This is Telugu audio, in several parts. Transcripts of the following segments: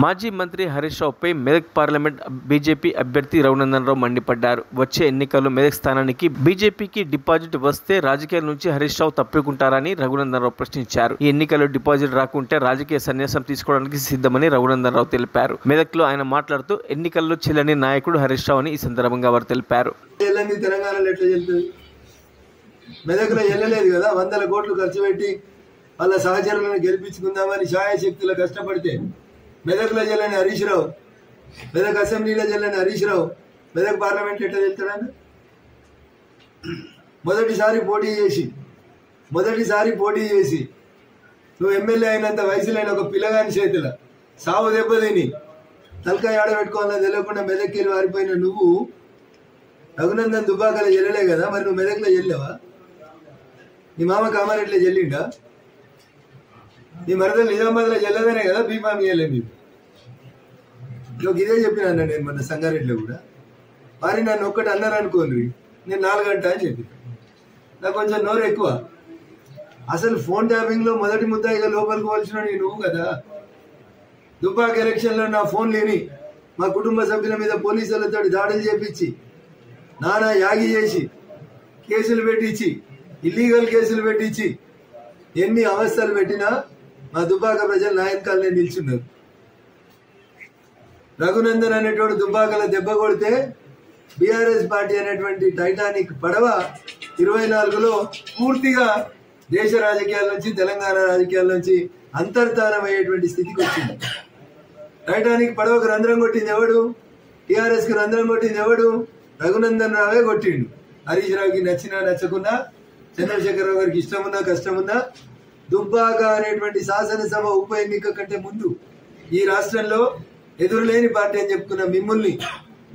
మాజీ మంత్రి హరీష్ రావుపై మెదక్ పార్లమెంట్ బీజేపీ అభ్యర్థి రఘునందన్ రావు మండిపడ్డారు. వచ్చే ఎన్నికల్లో మెదక్ స్థానానికి బీజేపీకి డిపాజిట్ వస్తే రాజకీయాల నుంచి హరీష్ రావు తప్పుకుంటారని రఘునందన్ రావు ప్రశ్నించారు. ఈ ఎన్నికల్లో డిపాజిట్ రాకుంటే రాజకీయ సన్యాసం తీసుకోవడానికి సిద్ధమని రఘునందన్ రావు తెలిపారు. మెదక్లో ఆయన మాట్లాడుతూ ఎన్నికల్లో చెల్లని నాయకుడు హరీష్ రావు అని ఈ సందర్భంగా వారు తెలిపారు. మెదక్లో వెళ్ళలేదు కదా, 100 కోట్లు ఖర్చు పెట్టి వాళ్ళ సహచరులను గెలిపించుకుందామని ఛాయాశక్తులు కష్టపడితే మెదక్లో చెల్లని హరీష్ రావు, మెదక్ అసెంబ్లీలో చెల్లని హరీష్ రావు మెదక్ పార్లమెంట్ ఎట్లా వెళ్తాడని మొదటిసారి పోటీ చేసి నువ్వు ఎమ్మెల్యే అయినంత వయసులైన ఒక పిల్లగాని చేతుల సావు దెబ్బతిని తలకాయ ఆడబెట్టుకోవాలని తెలియకుండా మెదక్కి వెళ్ళి వారిపోయిన నువ్వు రఘునందన్ దుబ్బాకలో చెల్లలే కదా, మరి నువ్వు మెదక్లో చెల్లేవా? నీ మామ కామారెడ్డిలో చెల్లిండా? నీ మరదలు నిజామాబాద్లో చెల్లదనే కదా బీఫామ్ చేయలేదు. మీకు ఇదే చెప్పినా నేను మన సంగారెడ్డిలో కూడా. మరి నన్ను ఒక్కటి అన్నారు అనుకోండి, నేను 4 గంటలు అని చెప్పి నాకు కొంచెం నోరు ఎక్కువ. అసలు ఫోన్ ట్యాపింగ్లో మొదటి ముద్దాయిగా లోపలికి పోల్చిన నువ్వు కదా. దుబ్బాక ఎలక్షన్లో నా ఫోన్ లేని మా కుటుంబ సభ్యుల మీద పోలీసులతో దాడులు చేపించి నానా యాగి చేసి కేసులు పెట్టించి ఇల్లీగల్ కేసులు పెట్టించి ఎన్ని అవస్థలు పెట్టినా మా దుబ్బాక ప్రజలు నాయకాలనే నిల్చున్నారు. రఘునందన్ అనేటువంటి దుబ్బాకల దెబ్బ కొడితే బీఆర్ఎస్ పార్టీ అనేటువంటి టైటానిక్ పడవ 24లో పూర్తిగా దేశ రాజకీయాల నుంచి తెలంగాణ రాజకీయాల నుంచి అంతర్ధానం అయ్యేటువంటి స్థితికి వచ్చింది. టైటానిక్ పడవకు రంధ్రం కొట్టింది ఎవడు? టీఆర్ఎస్ కి రంధ్రం కొట్టింది ఎవడు? రఘునందన్ రావే కొట్టిండు. హరీష్ రావుకి నచ్చినా నచ్చకున్నా, చంద్రశేఖరరావు గారికి ఇష్టమున్నా కష్టమున్నా, దుబ్బాక అనేటువంటి శాసనసభ ఉప ఎన్నిక కంటే ముందు ఈ రాష్ట్రంలో ఎదురులేని పార్టీ అని చెప్పుకున్న మిమ్మల్ని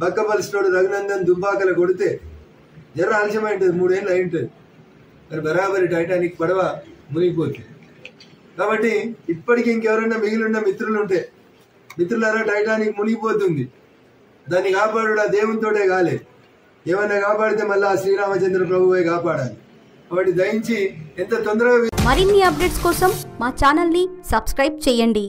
బక్కపలిసినోడు రఘునందన్ దుబ్బాకలు కొడితే జర ఆలస్యమై ఉంటుంది, 3 ఏళ్ళు అయి ఉంటుంది. మరి బరాబరి టైటానిక్ పడవ మునిగిపోతుంది. కాబట్టి ఇప్పటికి ఇంకెవరైనా మిగిలిన మిత్రులు ఉంటే, మిత్రులారా టైటానిక్ మునిగిపోతుంది, దాన్ని కాపాడు ఆ దేవునితోటే కాలే, ఏమన్నా కాపాడితే మళ్ళీ ఆ శ్రీరామచంద్ర ప్రభువే కాపాడాలి. కాబట్టి దయించి ఎంత తొందరగా మరిన్ని అప్డేట్స్ కోసం మా ఛానల్ ని సబ్స్క్రైబ్ చేయండి.